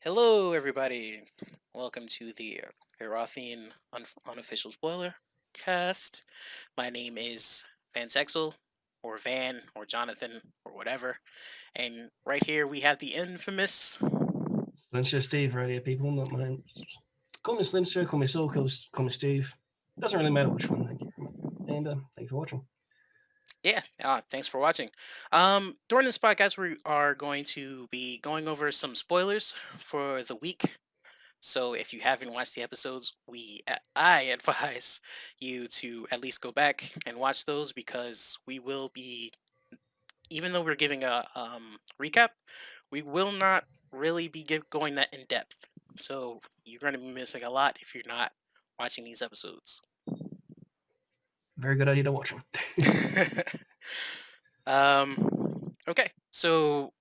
Hello, everybody. Welcome to the Erothian Unofficial Spoiler Cast. My name is Vancexel, or Van, or Jonathan, or whatever. And right here we have the infamous. SilencioSteve right here, people. Not mine. Call me Slimster, call me Soul, call me Steve. Doesn't really matter which one. Thank you. And thank you for watching. Yeah, thanks for watching. During this podcast, we are going to be going over some spoilers for the week. So if you haven't watched the episodes, I advise you to at least go back and watch those because we will be, even though we're giving a recap, we will not really be going that in depth. So you're going to be missing a lot if you're not watching these episodes. Very good idea to watch them. Okay, so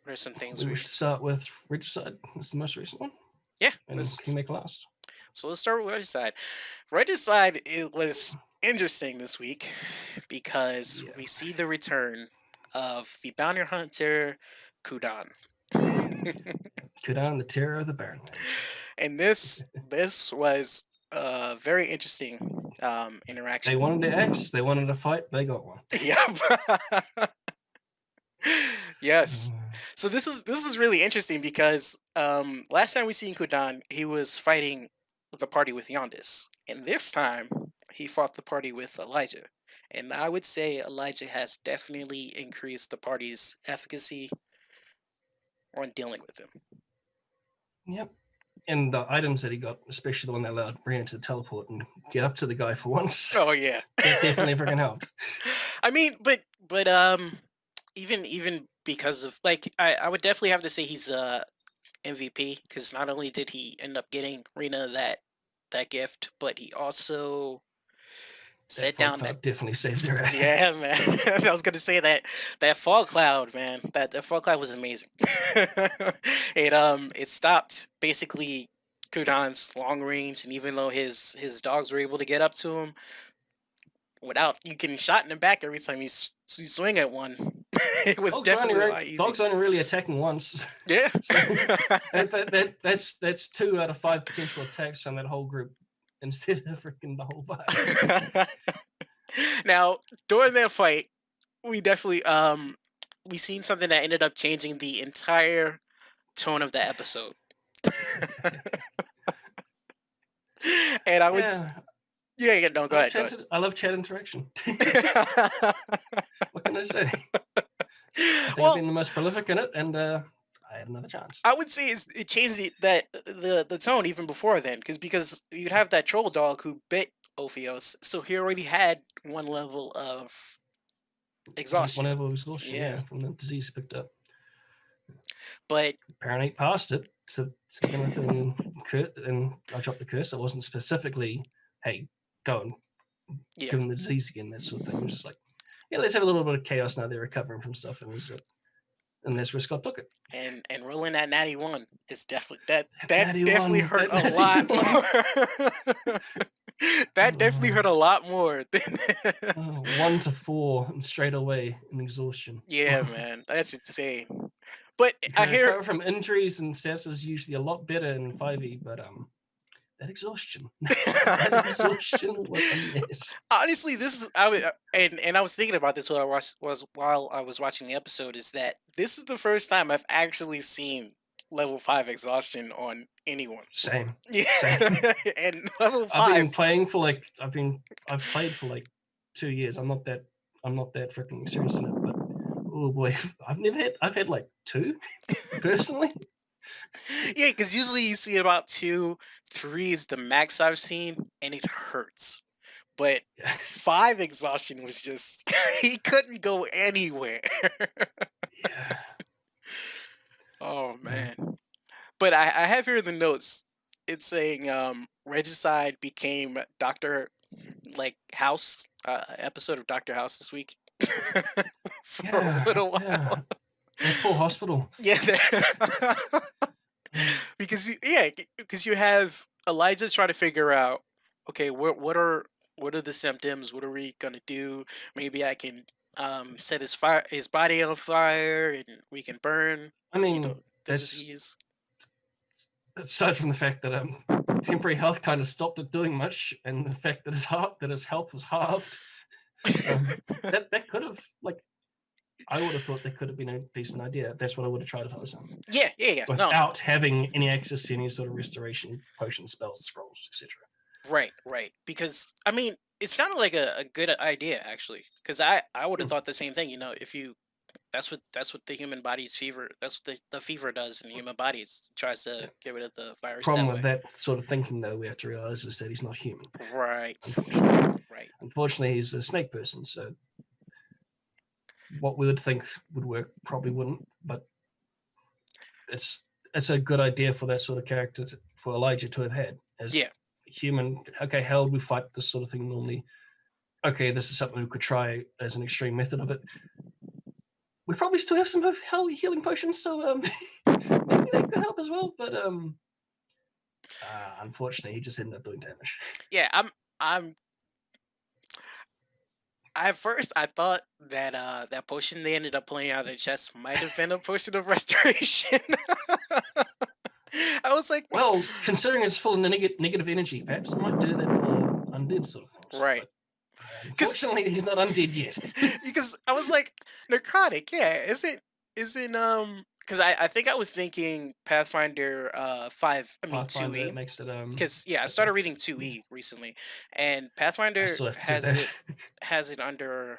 what are some things we should start with Regicide. It's the most recent one. Yeah, and Kingmaker last. So let's start with Regicide. Regicide was interesting this week because we see the return of the bounty hunter Kudan. Kudan, the terror of the Baron. And this was a very interesting interaction. They wanted the X, they wanted a fight, they got one. Yep. Yes. So this is really interesting because last time we seen Kudan, he was fighting the party with Yondis, and this time he fought the party with Elijah. And I would say Elijah has definitely increased the party's efficacy on dealing with him. Yep. And the items that he got, especially the one that allowed Brian to teleport and get up to the guy for once. Oh yeah, that definitely freaking helped. I mean, but even because of I would definitely have to say he's MVP because not only did he end up getting Rena that gift, but he also set down that definitely saved their ass. Yeah, man. I was gonna say that fog cloud, man. That fog cloud was amazing. It stopped basically Kudan's long range, and even though his dogs were able to get up to him without you getting shot in the back every time you swing at one, it was definitely a lot easier. Dogs only really attacking once. Yeah. That's 2 out of 5 potential attacks on that whole group instead of freaking the whole 5. Now, during that fight, we definitely we seen something that ended up changing the entire tone of the episode. And I would no, go ahead. I love chat interaction. What can I say? I've been the most prolific in it, and I had another chance. I would say it changed the tone even before then, because you'd have that troll dog who bit Ophios, so he already had one level of exhaustion. One level of exhaustion, yeah, from the disease he picked up. But apparently passed it, so and I dropped the curse. It wasn't specifically, hey, go and give him the disease again, that sort of thing. It was just like, yeah, let's have a little bit of chaos now. They're recovering from stuff, and that's where Scott took it. And rolling that natty 1 is definitely that definitely hurt a lot more. That definitely hurt a lot more than 1 to 4 and straight away in exhaustion. Yeah, man, that's insane. But I hear from injuries and stats is usually a lot better in 5e, but that exhaustion, was a mess. Honestly, this is I was thinking about this while I was watching the episode. Is that this is the first time I've actually seen level 5 exhaustion on anyone. Same. Yeah. Same. And level 5. I've played for like 2 years. I'm not that freaking experienced in it, but oh boy, I've had like 2 personally. Yeah, because usually you see about 2, 3 is the max I've seen, and it hurts. But 5 exhaustion was just he couldn't go anywhere. Yeah. Oh man. But I have here in the notes, it's saying Regicide became Dr. House episode of Dr. House this week. For a little while. Yeah. Full hospital. Yeah. Because you have Elijah trying to figure out, okay, what are the symptoms? What are we gonna do? Maybe I can set his body on fire, and we can burn I mean, the that's disease. aside from the fact that temporary health kind of stopped it doing much, and the fact that his health was halved. That could have, like, I would have thought that could have been a decent idea. That's what I would have tried if I was him. Yeah. No, Without having any access to any sort of restoration, potion, spells, scrolls, etc. right. Because I mean, it sounded like a good idea actually. Because I would have thought the same thing. You know, if you that's what the human body's fever. That's what the fever does in the human body. It tries to Yeah. get rid of the virus Problem that with way. that sort of thinking, though, we have to realize is that he's not human. Right. Unfortunately, Right. unfortunately, he's a snake person. So what we would think would work probably wouldn't. But it's a good idea for that sort of character for Elijah to have had as Yeah. human. Okay, how would we fight this sort of thing normally? Okay, this is something we could try as an extreme method of it. We probably still have some healing potions, so maybe they could help as well. But unfortunately, he just ended up doing damage. Yeah. I'm At first, I thought that that potion they ended up pulling out of their chest might have been a potion of restoration. I was like, Well, considering it's full of negative energy, perhaps it might do that for undead sort of things. right, But because unfortunately, he's not undead yet. I was like necrotic. Yeah, isn't because I think I was thinking Pathfinder 5. I mean two Pathfinder E. makes it Because I okay. started reading 2E recently, and I Pathfinder still have to do that. has it under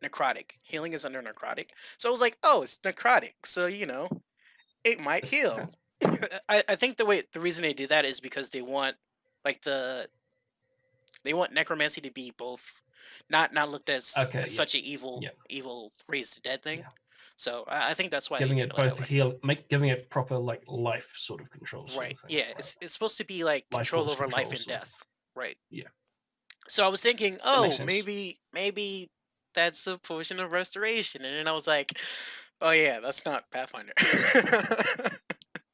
necrotic. Healing is under necrotic. So I was like, oh, it's necrotic. So it might heal. Okay. I think the reason they do that is because they want like they want necromancy to be both not looked Okay, as yeah, such a yeah, evil raised to dead thing. yeah. So I think that's why they Giving did it it that both way. giving it proper like life sort of control sort Right. of thing. Yeah. Right. It's supposed to be like Life control force over life control and sort of. death. Right. Yeah, So I was thinking, that makes oh, sense. maybe that's a potion of restoration, and then I was like, oh yeah, that's not Pathfinder.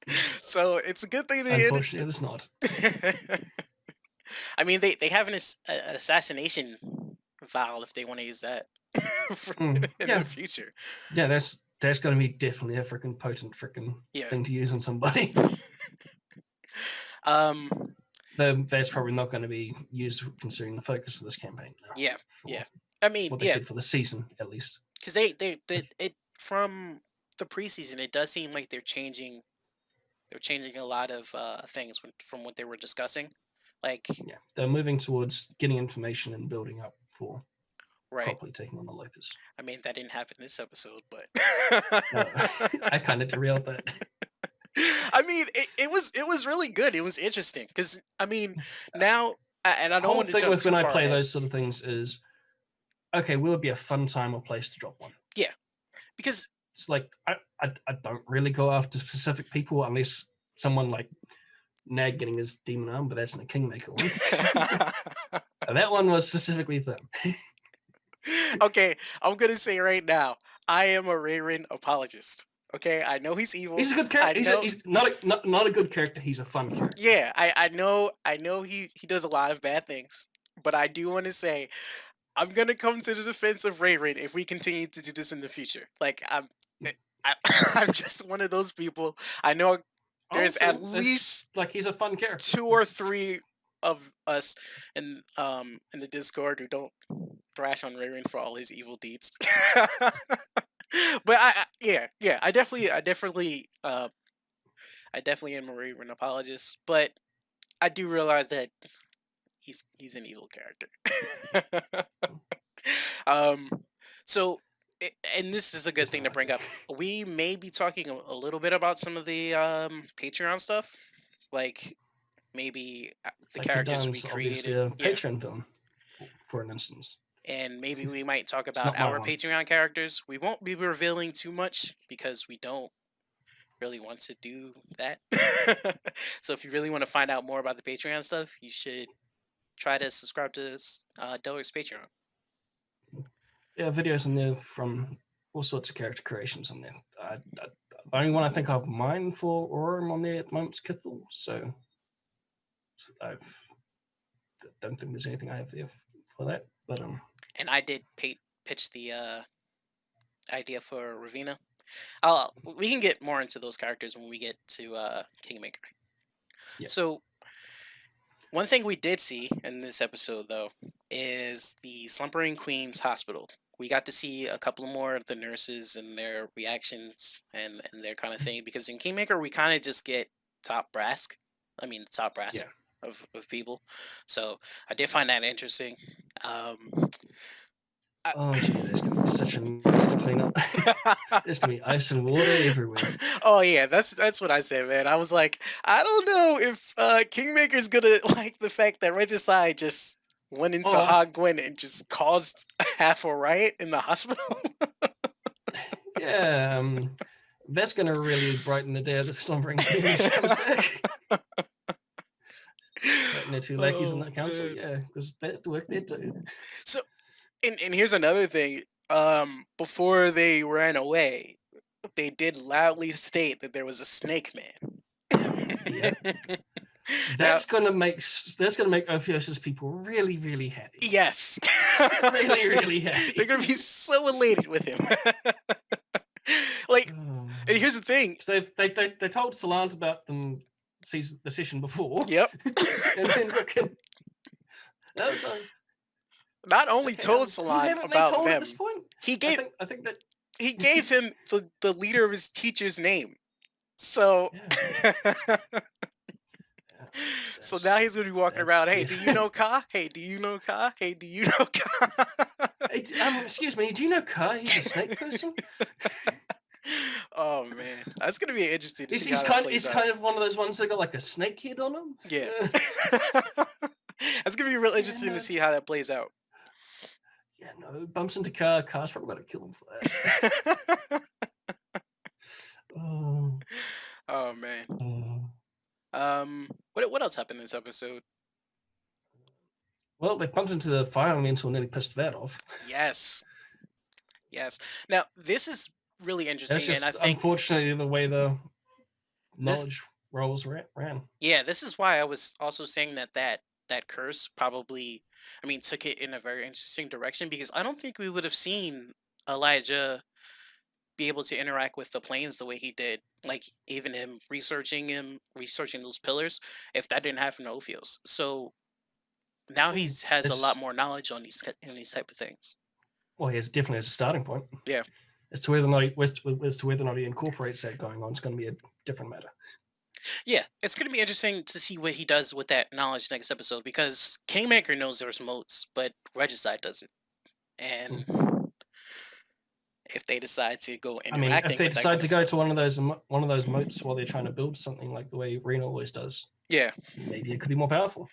So it's a good thing they Unfortunately, it's not. I mean, they have an assassination vial if they want to use that in Yeah, the future. yeah. That's going to be definitely a freaking potent freaking Yeah. thing to use on somebody. That's probably not going to be used considering the focus of this campaign now. Yeah. I mean, what they said for the season, at least. because they it from the preseason, it does seem like they're changing. They're changing a lot of things from what they were discussing. Like, yeah, they're moving towards getting information and building up for properly taking on the Locust. I mean, that didn't happen this episode, but I kind of derailed that. I mean, it was really good. It was interesting because I mean now, and I don't want to jump too far with when I play ahead. those sort of things is, okay, will it be a fun time or place to drop one? Yeah, because it's like I don't really go after specific people unless someone like Nag getting his demon arm, but that's in the Kingmaker one. That one was specifically for them. Okay, I'm gonna say right now, I am a Rayrin apologist. Okay, I know he's evil. He's a good character. He's not a good character. He's a fun character. Yeah, I know he does a lot of bad things, but I do want to say I'm gonna come to the defense of Rayrin if we continue to do this in the future. Like I'm just one of those people. I know there's at least like he's a fun character. 2 or 3 of us in the Discord who don't thrash on Rayrin for all his evil deeds. But I definitely am a Rayrin apologist, but I do realize that he's an evil character. So and this is a good thing to bring up. We may be talking a little bit about some of the Patreon stuff, like maybe the like characters we created. A Patreon film, for an instance. And maybe we might talk about our Patreon characters. We won't be revealing too much because we don't really want to do that. So if you really want to find out more about the Patreon stuff, you should try to subscribe to Daelric's Patreon. Yeah, videos in there from all sorts of character creations on there. The only one I think of mine for Aurorum on there at the moment is Kithel, so I don't think there's anything I have there for that. But and I did pitch the idea for Ravina. We can get more into those characters when we get to Kingmaker. Yeah. So one thing we did see in this episode, though, is the Slumbering Queen's Hospital. We got to see a couple more of the nurses and their reactions and their kind of thing, because in Kingmaker we kind of just get top brass. I mean, the top brass of people. So I did find that interesting. Oh, gee, there's going to be such a mess to clean up. There's going to be ice and water everywhere. Oh yeah, that's what I said, man. I was like, I don't know if Kingmaker's gonna like the fact that Regicide just went into Hog Gwen and just caused half a riot in the hospital. Yeah, that's going to really brighten the day of the Slumbering Queen when she comes back. And the two lackeys in that council, yeah, because they have to work there too. So, and here's another thing. Before they ran away, they did loudly state that there was a snake man. Yeah. That's gonna make Ophios's people really, really happy. Yes. Really, really happy. They're gonna be so elated with him. Like, and here's the thing. So they told Salant about them the session before. Yep. And then not only told Salant about them, at this point? He gave. I think that he gave him the leader of his teacher's name. So. Yeah. So now he's gonna be walking around. Hey, do you know Ka? Hey, do you know Ka? Hey, do you know Ka? Hey, excuse me, do you know Ka? He's a snake person. Oh man, that's gonna be interesting. He's kind of one of those ones that got like a snake head on him. Yeah. That's gonna be real interesting to see how that plays out. Yeah, no, bumps into Ka. Ka's probably gonna kill him for that. Oh man. What else happened in this episode? Well, they bumped into the fire elemental and nearly pissed that off. Yes. Now this is really interesting, That's just, and I think unfortunately the way the knowledge rolls ran. Yeah, this is why I was also saying that curse probably, I mean, took it in a very interesting direction, because I don't think we would have seen Elijah be able to interact with the planes the way he did. Like, even him researching those pillars, if that didn't happen to Ophios. So now he has a lot more knowledge on these type of things. Well, he definitely has a starting point. Yeah. As to whether or not he incorporates that going on, it's going to be a different matter. Yeah, it's going to be interesting to see what he does with that knowledge next episode, because Kingmaker knows there's moats, but Regicide doesn't. And if they decide to go interacting, if they decide to go to one of those moats while they're trying to build something like the way Rena always does, yeah, maybe it could be more powerful.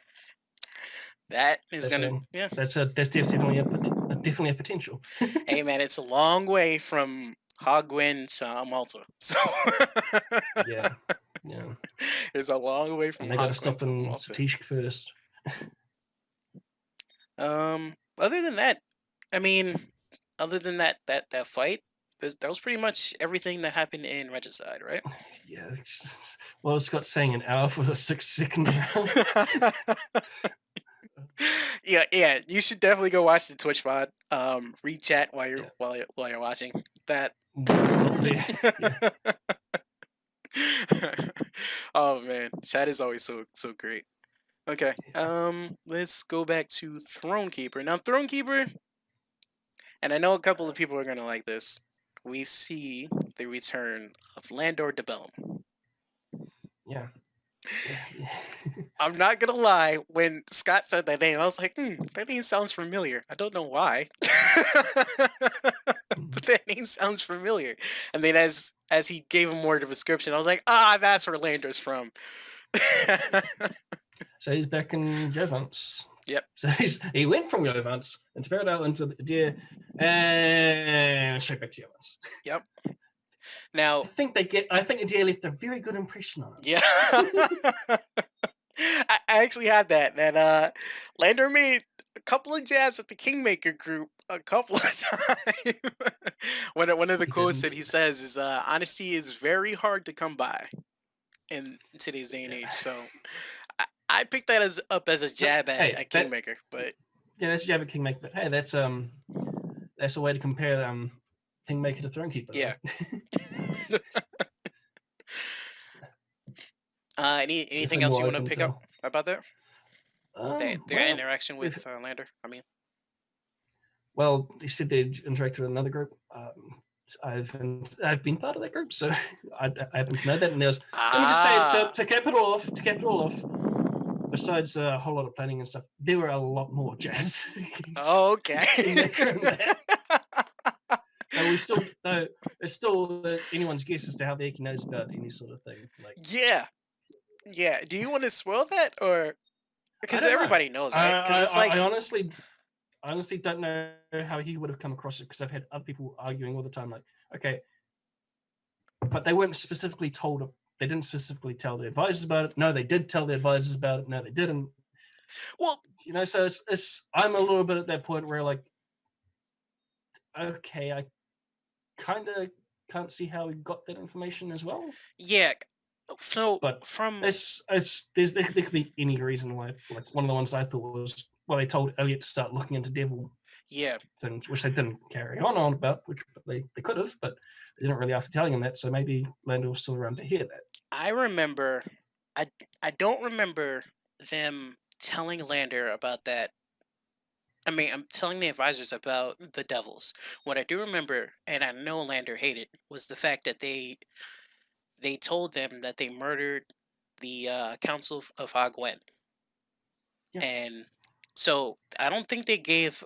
That's definitely a potential. Hey man, it's a long way from Hog Gwen to Malta, so yeah, it's a long way from. And they got to stop in Satish first. Other than that, I mean, other than that fight, that was pretty much everything that happened in Regicide, right? Yeah. Well, Scott's saying an hour for a 6-second round. Yeah. You should definitely go watch the Twitch VOD. Read chat while you're watching that. Yeah. Oh man, chat is always so great. Okay, let's go back to Thronekeeper. Now, Thronekeeper, and I know a couple of people are gonna like this. We see the return of Landor DeBellum. Yeah. I'm not gonna lie, when Scott said that name, I was like, that name sounds familiar. I don't know why. But that name sounds familiar. And then as he gave him more of a description, I was like, that's where Landor's from. So he's back in Jovance. Yep. So he went from Jovance and spelled out into the deer and straight back to Jovance. Yep. Now I think the deer left a very good impression on him. Yeah. I actually had that Landor made a couple of jabs at the Kingmaker group a couple of times. One of the quotes that he says is, honesty is very hard to come by in today's day and age. So I picked that up as a jab at Kingmaker, but yeah, that's a jab at Kingmaker. But hey, that's that's a way to compare Kingmaker to Thronekeeper. Yeah. Anything else you want to pick up about that? Their interaction with Lander. I mean, well, they said they interacted with another group. I've been part of that group, so I happen to know that. And there's let me just say to cap it all off. Besides a whole lot of planning and stuff, there were a lot more jabs. Oh, okay. And we still, it's still anyone's guess as to how the Eki knows about any sort of thing. Like, yeah. Do you want to spoil that, or because everybody knows, right? Because it's like I honestly don't know how he would have come across it, because I've had other people arguing all the time, like, okay, but they weren't specifically told. They didn't specifically tell the advisors about it. No, they did tell the advisors about it. No, they didn't. Well, so it's I'm a little bit at that point where, like, okay, I kind of can't see how he got that information as well. Yeah. So, but from there could be any reason why. Like, one of the ones I thought was, well, they told Elliot to start looking into devil things, which they didn't carry on about, which they could have, but they didn't really after telling him that. So maybe Lando was still around to hear that. I remember, I don't remember them telling Lander about that. I mean, I'm telling the advisors about the devils. What I do remember, and I know Lander hated, was the fact that they told them that they murdered the Council of Hagwen. Yeah. And so I don't think they gave.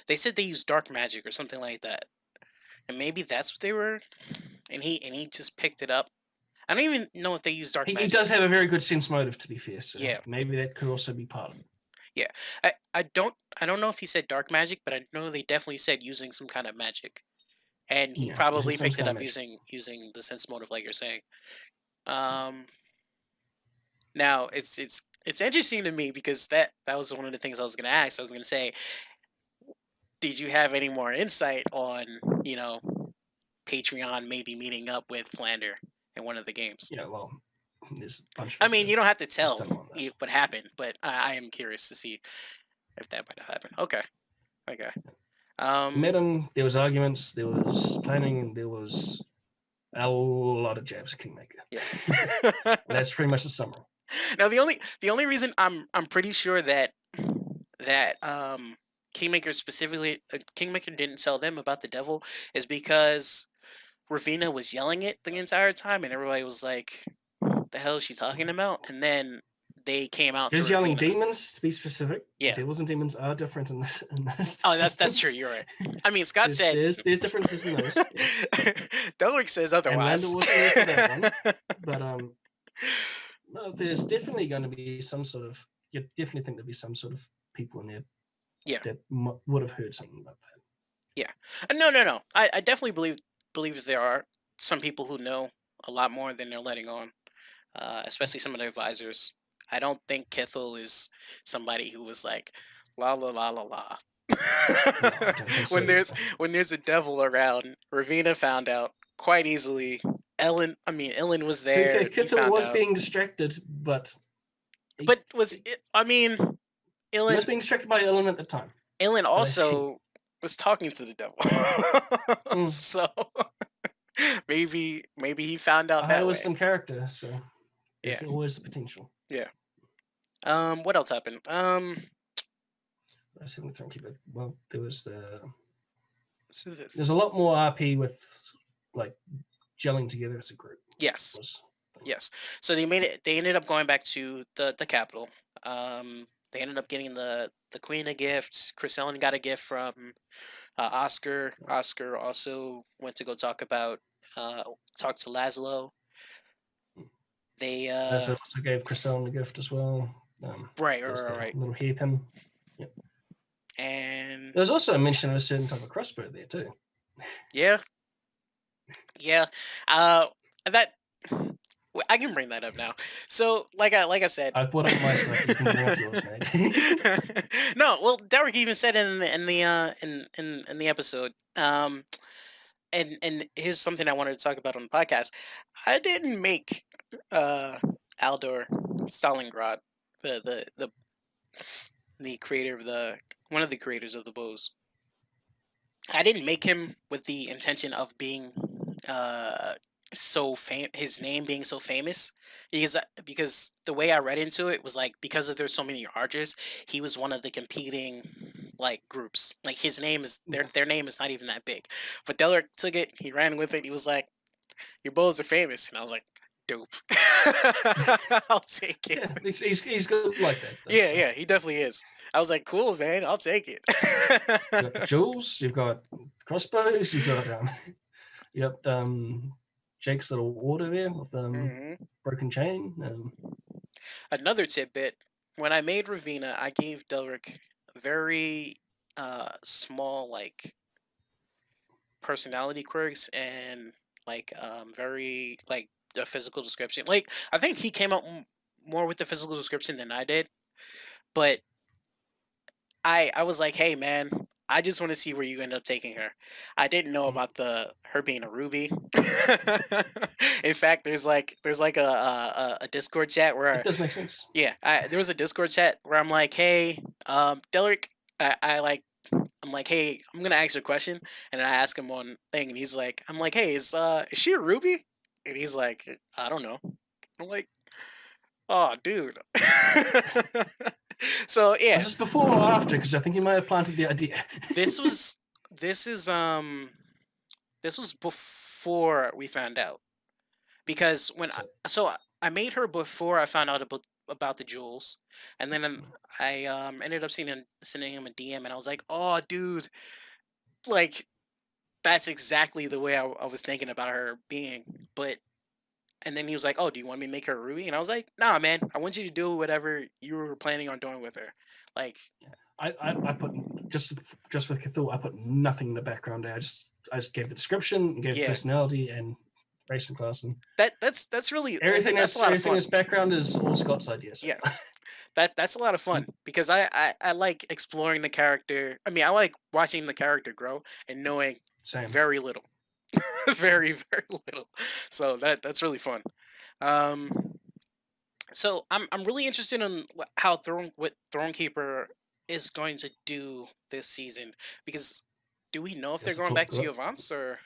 They said they used dark magic or something like that, and maybe that's what they were. And he just picked it up. I don't even know if they use dark magic. He does have a very good sense motive, to be fair. So yeah, maybe that could also be part of it. Yeah, I don't know if he said dark magic, but I know they definitely said using some kind of magic, and he probably picked it up using the sense motive, like you're saying. Now it's interesting to me because that was one of the things I was going to ask. I was going to say, did you have any more insight on Patreon maybe meeting up with Lander in one of the games? Yeah, well, there's a bunch of I mean, you don't have to tell what happened, but I am curious to see if that might have happened. Okay. Met him. There was arguments. There was planning, and there was a lot of jabs at Kingmaker. Yeah. That's pretty much the summary. Now, the only reason I'm pretty sure that Kingmaker specifically Kingmaker didn't tell them about the devil is because Ravina was yelling it the entire time, and everybody was like, "What the hell is she talking about?" And then they came out. He was yelling demons, to be specific. Yeah, devils and demons are different in this. Oh, that's true. You're right. I mean, Scott said there's differences in those. Yeah. Daelric says otherwise. And wasn't there for that one, but no, there's definitely going to be some sort of. You definitely think there'll be some sort of people in there. Yeah. That would have heard something about that. Yeah. No. I definitely believe there are some people who know a lot more than they're letting on, especially some of their advisors. I don't think Kithel is somebody who was like, la la la la la. when there's a devil around, Ravina found out quite easily. Ellen was there. Kithel was being distracted, but was it? I mean, Ellen was being distracted by Ellen at the time. Ellen also was talking to the devil, so maybe he found out that there was some character, so there's always the potential. Yeah. What else happened? I was thinking Thronekeeper. Well, there was there's a lot more RP with like gelling together as a group. Yes. Yes. So they ended up going back to the capital. They ended up getting the Queen a gift. Chris Ellen got a gift from Oscar. Oscar also went to go talk to Laszlo. They also gave Chris Ellen a gift as well. Right. Little hairpin. Yep. And there's also a mention of a certain type of crossbow there too. Yeah. That I can bring that up now. So, like I said, I put up my stuff. You can bring yours, mate. No, well, Daelric even said in the episode. And here's something I wanted to talk about on the podcast. I didn't make Aldor Stalingrad the creator of one of the creators of the bows. I didn't make him with the intention of being uh his name being so famous, because the way I read into it was like, because of there's so many archers, he was one of the competing like groups. Like his name is Yeah, their name is not even that big. But Daelric took it, he ran with it, he was like, your bows are famous, and I was like, dope. I'll take it. yeah, he's good like that though. Yeah, So yeah, he definitely is. I was like, cool, man, I'll take it. you got the jewels, you've got crossbows, you've got you got Jake's little water there with hmm broken chain. Another tidbit: when I made Ravina, I gave Delric very small like personality quirks and like very like a physical description. Like I think he came out more with the physical description than I did, but I was like, hey man, I just want to see where you end up taking her. I didn't know about the her being a ruby. In fact, there's like a Discord chat It where, does make sense. yeah, there was a Discord chat where I'm like, hey, Delric, I like, I'm like, hey, I'm gonna ask you a question, and I ask him one thing, and he's like, I'm like, hey, is she a ruby? And he's like, I don't know. I'm like, oh, dude. So Was yeah, this before or after? Because I think you might have planted the idea. this was this is this was before we found out, because So I made her before I found out about the jewels, and then I ended up sending him a DM, and I was like, oh, dude, like that's exactly the way I was thinking about her being. But and then he was like, "Oh, do you want me to make her a ruby?" And I was like, "Nah, man. I want you to do whatever you were planning on doing with her." Like I put just with Cthulhu, I put nothing in the background there. I just gave the description, gave yeah, personality and race and class, and that's really that's a lot of everything fun. that's background is all Scott's idea so Yeah, far. that's a lot of fun because I like exploring the character. I mean, I like watching the character grow and knowing Same. very little, very little. So that's really fun. Um, So I'm really interested in how what Thronekeeper is going to do this season, because do we know if they're There's the going back talk. to Yvonne's or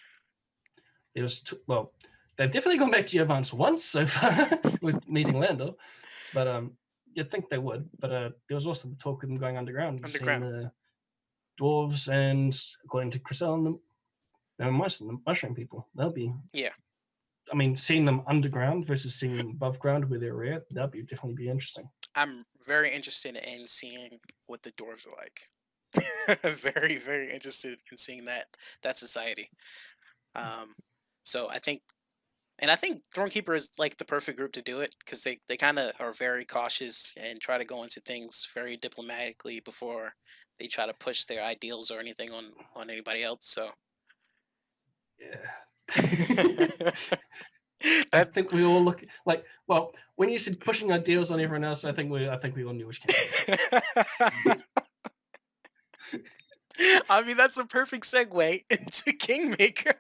Well, they've definitely gone back to Yavance once so far with meeting Lando, but you'd think they would. But there was also the talk of them going underground and seeing underground? the dwarves, and according to Crisel and the mushroom people, they'll be. Yeah, I mean, seeing them underground versus seeing them above ground where they're rare, that'd be definitely be interesting. I'm very interested in seeing what the dwarves are like. Very interested in seeing that society. Um, so I think Thornkeeper is like the perfect group to do it, because they kind of are very cautious and try to go into things very diplomatically before they try to push their ideals or anything on anybody else. So Yeah. I that think we all look like, well, when you said pushing our deals on everyone else, I think we all knew which came. I mean, that's a perfect segue into Kingmaker.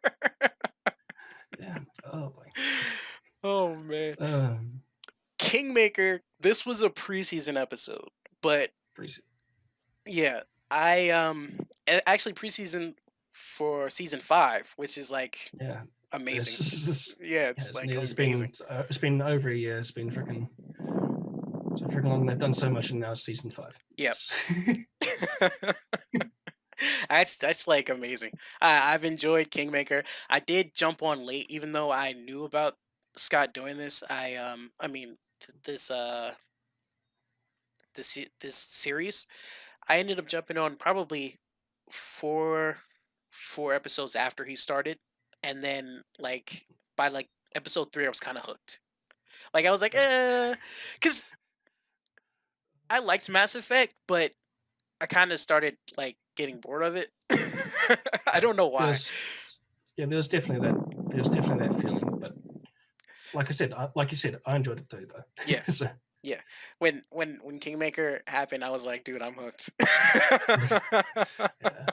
Yeah. Oh boy. Oh man, Um, Kingmaker. This was a preseason episode, but pretty, yeah, I actually preseason for season 5, which is like yeah. amazing. It's, Yeah, yeah, it's like amazing. it's been over a year. It's been freaking so freaking long. They've done so much, and now it's season 5. Yep. Yes. That's like amazing. I've enjoyed Kingmaker. I did jump on late, even though I knew about Scott doing this. I mean, this series. I ended up jumping on probably four four episodes after he started, and then like by like episode 3, I was kind of hooked. Like I was like, because I liked Mass Effect, but I kind of started like getting bored of it. I don't know why. There's yeah, there's definitely that feeling. But like you said, I enjoyed it too, though. Yeah, So, yeah. When Kingmaker happened, I was like, dude, I'm hooked. yeah,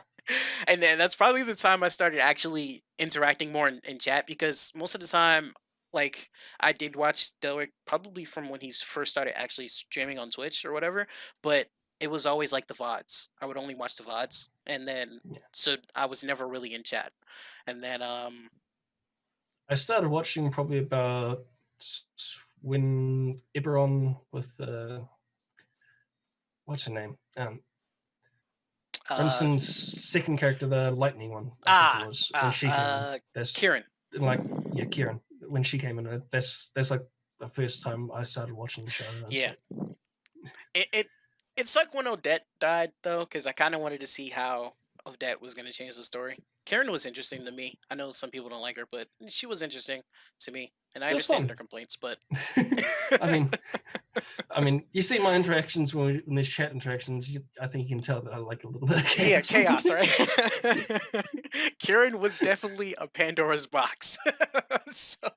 And then that's probably the time I started actually interacting more in chat, because most of the time, like I did watch Stoic probably from when he first started actually streaming on Twitch or whatever, but it was always like the VODs. I would only watch the VODs, and then Yeah. so I was never really in chat. And then I started watching probably about when Eberron with what's her name? uh Brunson's second character, the lightning one, I think it was, when she came in. That's Kieran. like, yeah, Kieran. When she came in, that's like the first time I started watching the show. Yeah. Like, It sucked when Odette died though, because I kind of wanted to see how Odette was going to change the story. Karen was interesting to me. I know some people don't like her, but she was interesting to me, and I it was understand fun. their complaints. But I mean, you see my interactions when there's chat interactions. I think you can tell that I like a little bit of chaos. Yeah, chaos, right? Karen was definitely a Pandora's box. So,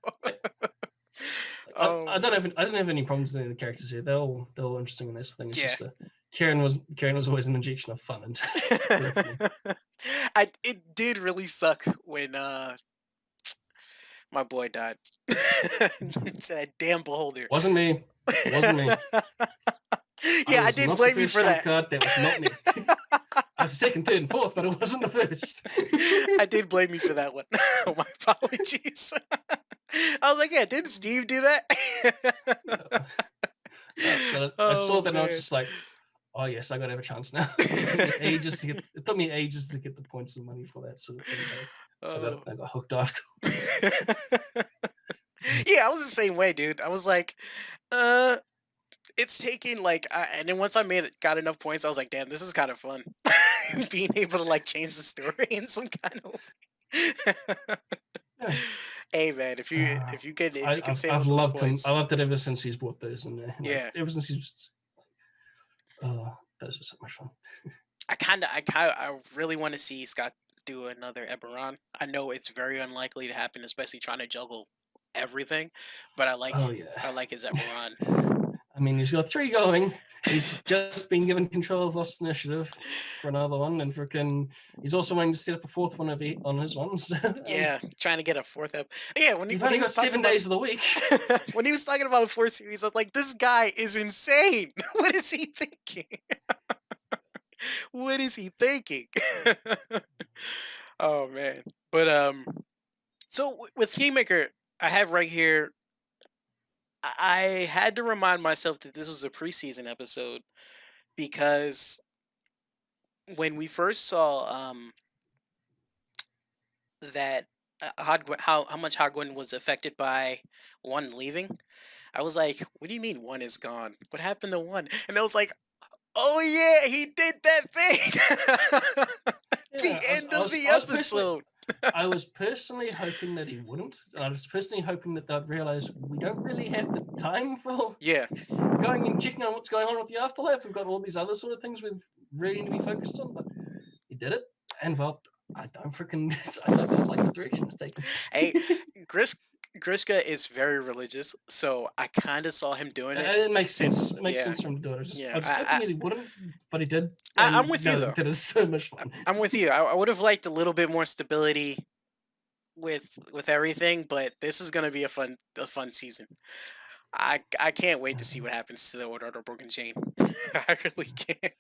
I don't have any problems with any of the characters here. They're all interesting in this thing. It's yeah. just Karen was always an injection of fun. And It did really suck when my boy died. It's that damn beholder. Wasn't me. Yeah, I did blame you for that. That was not me. I was second, third, and fourth, but it wasn't the first. I did blame you for that one. My apologies. I was like, yeah, didn't Steve do that? I saw that and I was just like, oh yes, I gotta have a chance now. It took me ages to get the points and money for that sort of thing. I got hooked after. Yeah, I was the same way, dude. I was like, it's taking like, and then once I got enough points, I was like, damn, this is kind of fun. Being able to like change the story in some kind of way. Yeah. Hey man, if you can save I've those loved points. him. I loved it ever since he's brought those in there. Yeah, ever since he's. Those were so much fun. I really want to see Scott do another Eberron. I know it's very unlikely to happen, especially trying to juggle everything. But I like his Eberron. I mean, he's got 3 going. He's just been given control of Lost Initiative for another one, and he's also wanting to set up a 4th one on his ones. Yeah, trying to get a 4th up. Yeah, when you've only got 7 days of the week. When he was talking about a 4th series, I was like, this guy is insane. What is he thinking? What is he thinking? Oh man. But so with Kingmaker, I have right here, I had to remind myself that this was a preseason episode because when we first saw that how much Hogwen was affected by one leaving, I was like, what do you mean one is gone? What happened to one? And I was like, oh yeah, he did that thing. The end of the episode. I was personally hoping that he wouldn't. I was personally hoping that they'd realize we don't really have the time for going and checking on what's going on with the afterlife. We've got all these other sort of things we've really need to be focused on, but he did it. And well, I don't like the direction it's taken. Hey, Grishka is very religious, so I kind of saw him doing it. It makes sense. It makes sense from the daughters. I was hoping he wouldn't, but he did. I'm with you though. That is so much fun. I'm with you. I would have liked a little bit more stability with everything, but this is gonna be a fun season. I can't wait to see what happens to the Order of the Broken Chain. I really can't.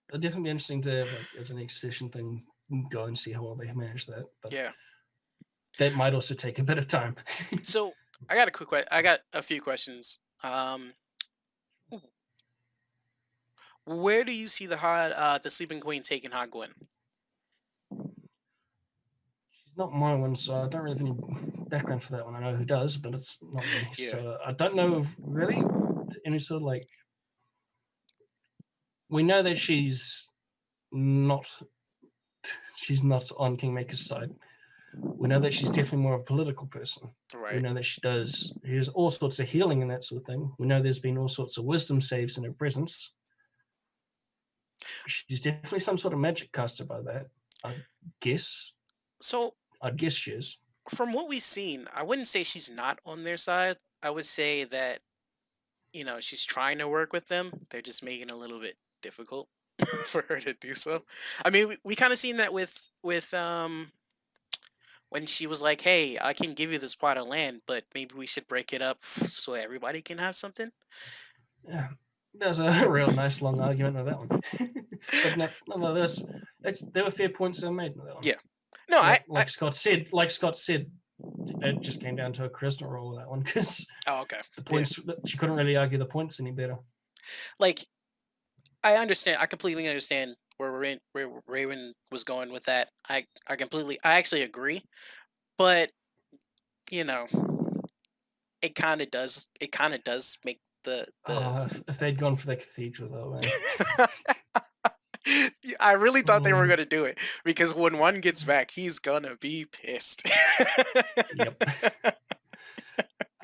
It'll definitely be interesting to have, as an next session thing, go and see how well they manage that. But yeah. That might also take a bit of time. So I got I got a few questions. Where do you see the Sleeping Queen taking Hogwen? She's not my one, so I don't really have any background for that one. I know who does, but it's not me. Yeah. So I don't know if really any sort of like. We know that she's not on Kingmaker's side. We know that she's definitely more of a political person. Right. We know that she does all sorts of healing and that sort of thing. We know there's been all sorts of wisdom saves in her presence. She's definitely some sort of magic caster by that, I guess. So I'd guess she is. From what we've seen, I wouldn't say she's not on their side. I would say that, she's trying to work with them. They're just making it a little bit difficult for her to do so. I mean, we kind of seen that with when she was like, hey, I can give you this plot of land, but maybe we should break it up so everybody can have something. Yeah. There's a real nice long argument with that one. But no, there were fair points that made with that one. Yeah. No, like Scott said, it just came down to a charisma roll with that one because okay. the points she couldn't really argue the points any better. Like, I understand. I completely understand where Raven was going with that. I actually agree, but you know, it kind of does make the if they'd gone for the cathedral though, man. I really thought they were gonna do it because when one gets back, he's gonna be pissed. Yep.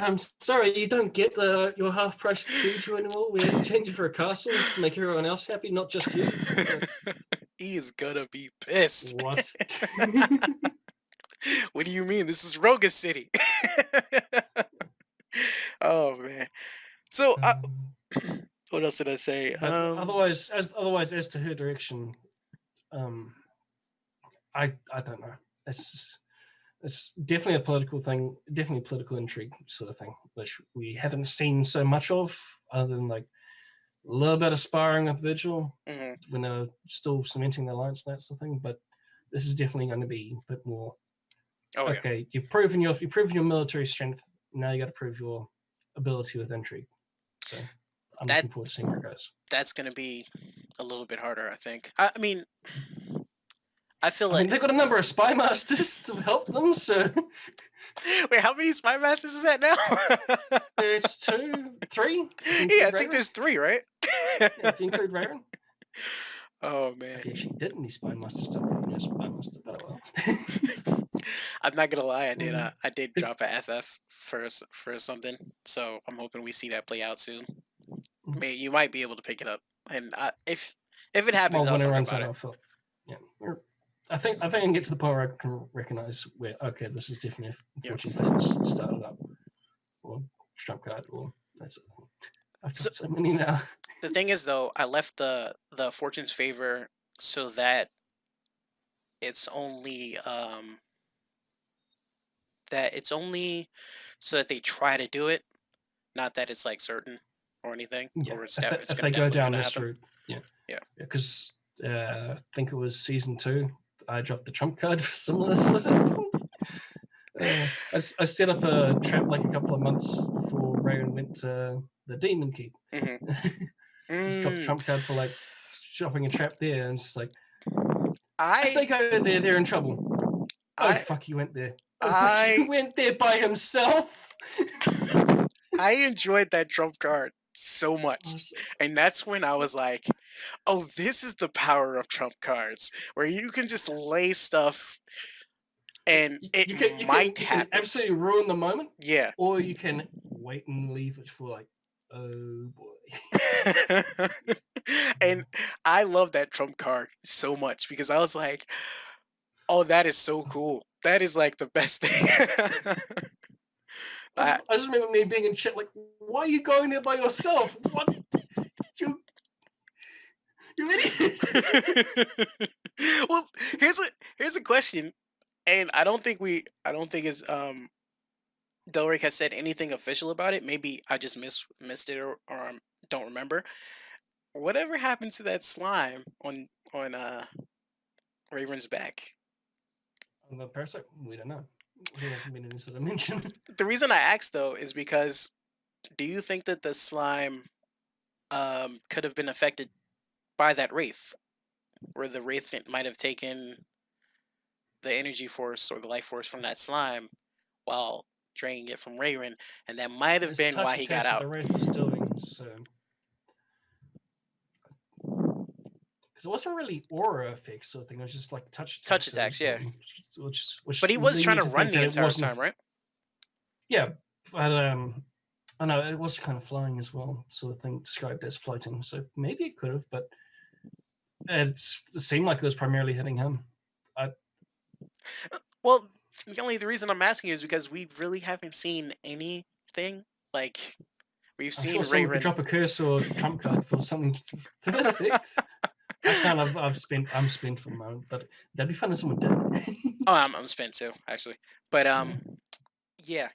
I'm sorry, you don't get your half-price cathedral anymore. We had to change it for a castle to make everyone else happy, not just you. He's gonna be pissed. What? What do you mean? This is Roga City. Oh man. So, what else did I say? Otherwise, as to her direction, I don't know. It's definitely a political thing, definitely a political intrigue sort of thing, which we haven't seen so much of, other than like a little bit of sparring with Vigil when they're still cementing the alliance and that sort of thing. But this is definitely going to be a bit more. Oh, okay, yeah. You've proven your military strength. Now you got to prove your ability with intrigue. So I'm looking forward to seeing where it goes. That's going to be a little bit harder, I think. I mean, they've got a number of spy masters to help them. So wait, how many spy masters is that now? It's 2, 3. Yeah, I think there's 3, right? If you include Raren. Oh man, he actually did any spy master stuff. Spy master, but well. I'm not gonna lie, I did drop a FF for something, so I'm hoping we see that play out soon. You might be able to pick it up, and if it happens, I'll talk about it. Yeah, I think I can get to the point where I can recognize where this is definitely a fortune phase started up, or trump card, or that's it. I've got so many now. The thing is, though, I left the fortune's favor so that it's only so that they try to do it, not that it's like certain or anything. Yeah, or if they go down this route, yeah, because I think it was season 2. I dropped the trump card for similar stuff. I set up a trap like a couple of months before Raven went to the Demon Keep. Dropped the trump card for like dropping a trap there, and it's like, if they go there, they're in trouble. Fuck, he went there. He went there by himself. I enjoyed that trump card so much, and that's when I was like, oh, this is the power of trump cards, where you can just lay stuff and it might happen. Absolutely ruin the moment. Yeah. Or you can wait and leave it for like, oh boy. And I love that trump card so much because I was like, oh, that is so cool. That is like the best thing. I just remember me being in chat like, why are you going there by yourself? What? You idiot. Well, here's a question, and I don't think it's Daelric has said anything official about it. Maybe I just missed it or don't remember. Whatever happened to that slime on Raven's back? On the parasite, we don't know. There hasn't been any sort of mention. The reason I asked though is because, do you think that the slime could have been affected by that wraith, where the wraith might have taken the energy force or the life force from that slime while draining it from Raven, and that might have been why he got out. The wraith was doing so. Because it wasn't really aura effects sort of thing. It was just like touch attacks, yeah. Which but he was trying to run the entire time, right? Yeah, but I know it was kind of flying as well, sort of thing, described as floating. So maybe it could have, but it seemed like it was primarily hitting him. Well, the reason I'm asking is because we really haven't seen anything like we've seen Raven could drop a curse or a trump card for something to that effect. I'm spent for the moment, but that'd be fun if someone did. Oh, I'm spent too, actually. But yeah.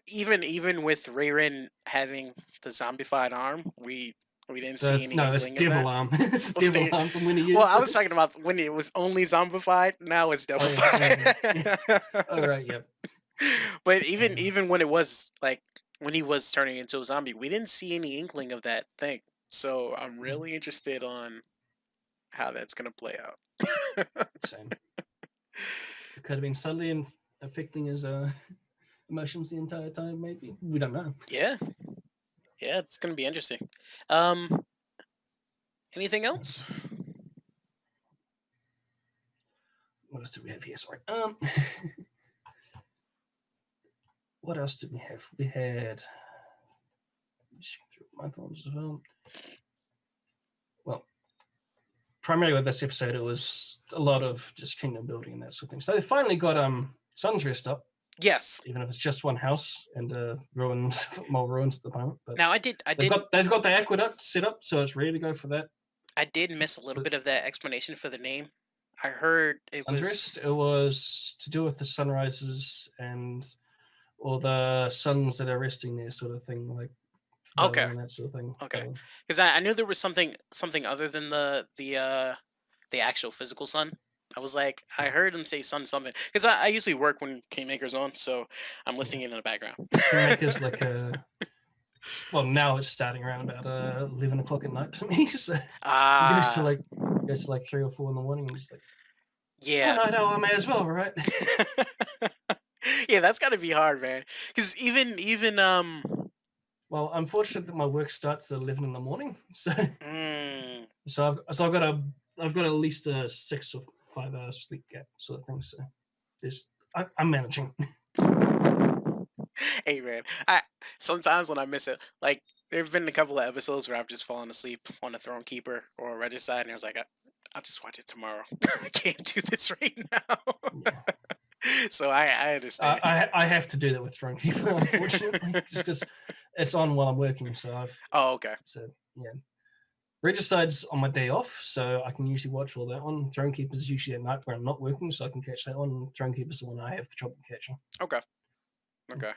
Even with Rayrin having the zombified arm, we We didn't see any No, it's inkling of that. devil arm. It's devil They- arm from when he used well, I it. was talking about when it was only zombified. Now it's Oh, yeah. devilified. All right, yep. But even when it was like when he was turning into a zombie, we didn't see any inkling of that thing. So I'm really interested on how that's gonna play out. Same. It could have been subtly affecting his emotions the entire time. Maybe we don't know. Yeah, yeah, it's gonna be interesting. Um, anything else? What else do we have here? Sorry. What else did we have? We had through my thoughts as well. Well, primarily with this episode, it was a lot of just kingdom building and that sort of thing. So they finally got Sun's dressed up. Yes. Even if it's just one house and ruins, more ruins at the moment. But Now they've got the aqueduct set up, so it's ready to go for that. I did miss a little bit of that explanation for the name. I heard it was to do with the sunrises and all the suns that are resting there, sort of thing, like okay, and that sort of thing. okay. Because I knew there was something other than the actual physical sun. I was like, I heard him say sun something. Because I usually work when Kingmaker's on, so I'm listening in the background. Kingmaker's like well, now it's starting around about 11 o'clock at night for me. So it goes to like 3 or 4 in the morning. I'm just like, yeah, I know, I may as well, right? Yeah, that's got to be hard, man. Because even well, I'm fortunate that my work starts at 11 in the morning, so so I've got at least a 6 or 5 hours sleep gap, sort of thing. So I'm managing. Hey man, I sometimes when I miss it, like there've been a couple of episodes where I've just fallen asleep on a Throne Keeper or a Regicide, and I was like, I'll just watch it tomorrow. I can't do this right now. Yeah. So I understand. I have to do that with Throne Keeper, unfortunately, just because it's on while I'm working. So okay. So yeah, Regicide's on my day off, so I can usually watch all that one. Throne Keeper's usually at night when I'm not working, so I can catch that one. Throne Keeper's the one I have the trouble catching. Okay. Okay.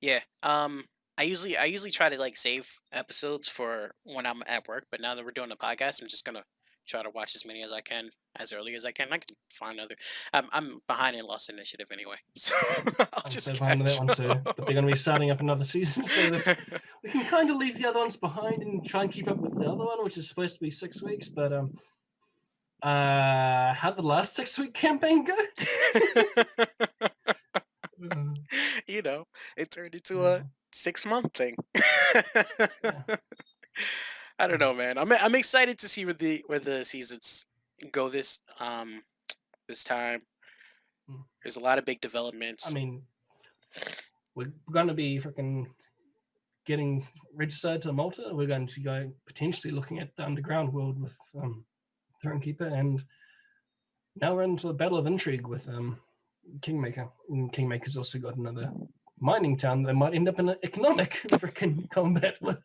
Yeah. I usually try to like save episodes for when I'm at work, but now that we're doing a podcast, I'm just gonna try to watch as many as I can as early as I can. I can find other. I'm behind in Lost Initiative anyway, so I'll just behind that one too. But they're going to be starting up another season, so we can kind of leave the other ones behind and try and keep up with the other one, which is supposed to be 6 weeks. But how'd the last 6-week campaign go? You know, it turned into a 6-month thing. I don't know, man. I'm excited to see where the seasons go this time. There's a lot of big developments. I mean, we're going to be freaking getting Regicide to Malta. We're going to go potentially looking at the underground world with Throne Keeper, and now we're into the Battle of Intrigue with Kingmaker. And Kingmaker's also got another mining town that might end up in an economic freaking combat with.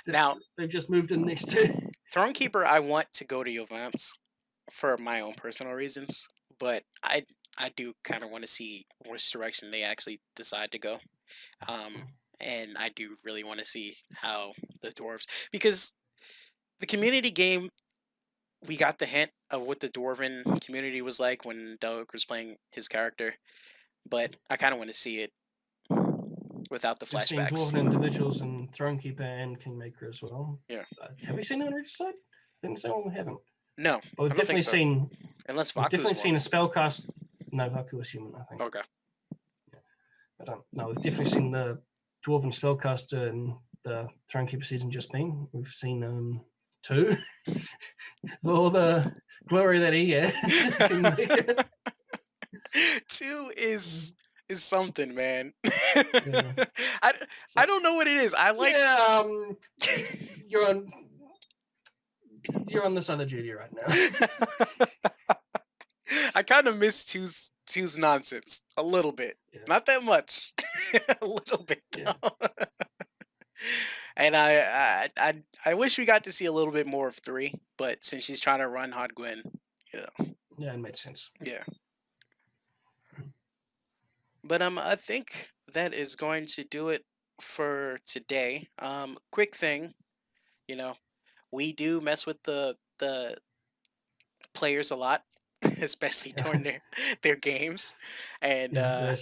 Now they've just moved in next to Throne Keeper. I want to go to Yovance for my own personal reasons, but I do kind of want to see which direction they actually decide to go. And I do really want to see how the dwarves, because the community game, we got the hint of what the dwarven community was like when Daelric was playing his character, but I kind of want to see it without the flashbacks. We've seen dwarven individuals and Throne Keeper and Kingmaker as well. Yeah. Have we seen it on Regicide? I think so. We haven't. No, but we've definitely seen. Unless Vaku's definitely seen a spellcast. No, Vaku was human, I think. Okay. Yeah. But no, we've definitely seen the dwarven spellcaster in the Throne Keeper season just been. We've seen 2 for all the glory that he had. 2 is something, man. Yeah. I don't know what it is. I like. Yeah, you're on this other duty right now. I kind of miss two's nonsense a little bit, not that much, a little bit though. Yeah. And I wish we got to see a little bit more of 3, but since she's trying to run Hot Gwen, yeah, it makes sense. Yeah. But I think that is going to do it for today. Quick thing, you know, we do mess with the players a lot, especially during their games, and Yeah,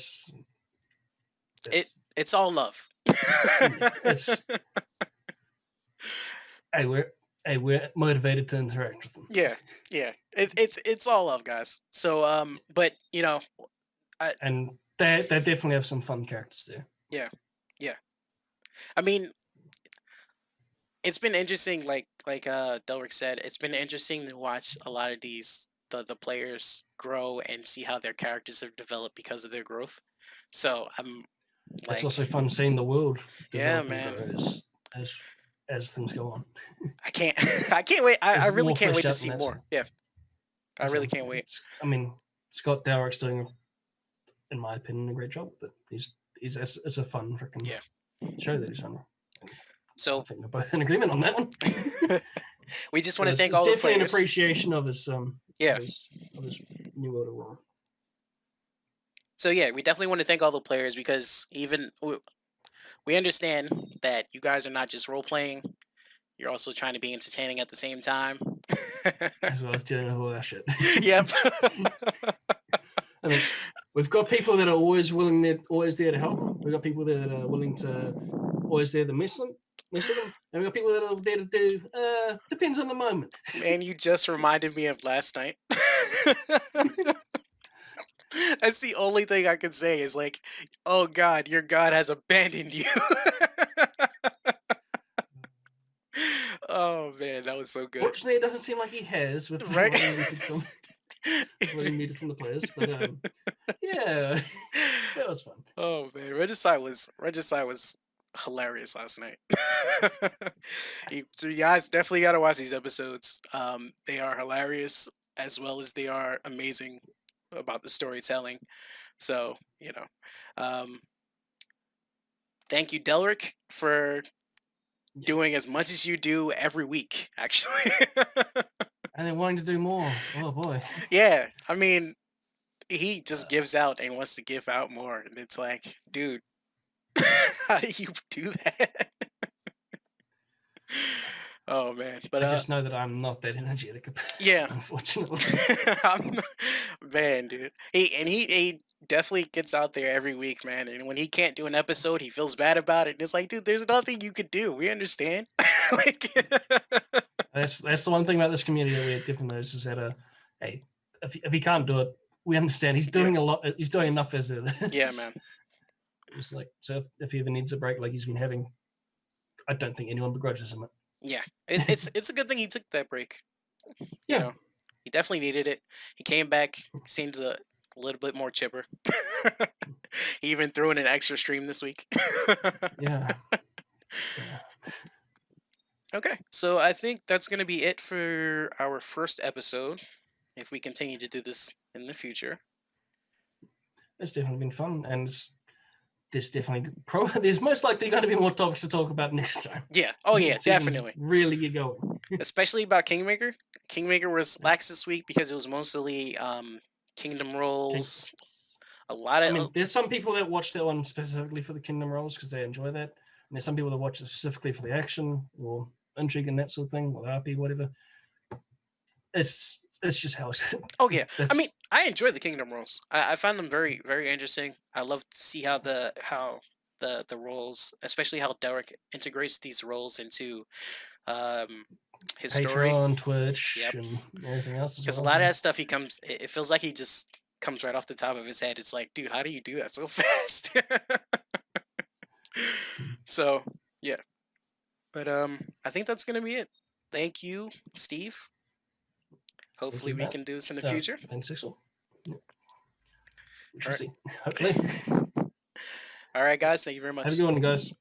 it's all love. it's hey, we're motivated to interact with them. Yeah, yeah. It's all love, guys. So but and they definitely have some fun characters there. yeah, yeah. I mean, it's been interesting. Like Daelric said, it's been interesting to watch a lot of the players grow and see how their characters have developed because of their growth. So I'm It's like, also fun seeing the world yeah, develop and man. grow as things go on. I can't I can't wait. I It's really more can't wait fleshed to out in see that more. sense. Yeah, I So, really can't wait. I mean, Scott Daelric's doing, in my opinion, a great job. But it's a fun freaking show that he's on. I So think we're both in agreement on that one. we just want to thank it's all the definitely players. an appreciation of his Yeah. of his new world Aurora. So yeah, we definitely want to thank all the players because even we understand that you guys are not just role playing; you're also trying to be entertaining at the same time. As well as dealing with all that shit. Yep. I mean, we've got people that are always there to help. We've got people that are willing to always there to mess with them, and we've got people that are there to do. Depends on the moment. Man, you just reminded me of last night. That's the only thing I can say is like, oh God, your God has abandoned you. Oh man, that was so good. Fortunately, it doesn't seem like he has with Right? what he needed from the players. But yeah, that was fun. Oh man, Regicide was hilarious last night. You guys definitely got to watch these episodes. They are hilarious as well as they are amazing about the storytelling. So thank you, Daelric, for doing as much as you do every week. Actually, and then wanting to do more. Oh boy. Yeah, I mean, he just gives out and wants to give out more, and it's like, dude, how do you do that? Oh man, but I just know that I'm not that energetic. Yeah, unfortunately. Man, dude, he definitely gets out there every week, man. And when he can't do an episode, he feels bad about it. And it's like, dude, there's nothing you could do. We understand. Like, that's the one thing about this community that we definitely notice is that hey, if he can't do it, we understand. He's doing a lot. He's doing enough as it is. Yeah, man. It's like, so if he ever needs a break like he's been having, I don't think anyone begrudges him it. Yeah, it's a good thing he took that break. Yeah, he definitely needed it. He came back, seemed a little bit more chipper. He even threw in an extra stream this week. Yeah. Okay, so I think that's going to be it for our first episode. If we continue to do this in the future, it's definitely been fun, and there's definitely there's most likely going to be more topics to talk about next time. Yeah. Oh yeah, definitely. Really get going. Especially about Kingmaker. Kingmaker was lax this week because it was mostly Kingdom rolls. A lot of. I mean, there's some people that watch that one specifically for the Kingdom rolls because they enjoy that, and there's some people that watch it specifically for the action or intrigue and that sort of thing, or RP, whatever. It's just how it's. Oh yeah, I mean, I enjoy the Kingdom rolls. I find them very, very interesting. I love to see how the roles, especially how Daelric integrates these roles into his story on Twitch and everything else. Because a lot of that stuff it feels like he just comes right off the top of his head. It's like, dude, how do you do that so fast? So yeah, but I think that's gonna be it. Thank you, Steve. Hopefully we can do this in the future. Vancexel. We shall see. Hopefully. All right, guys. Thank you very much. Have a good one, guys.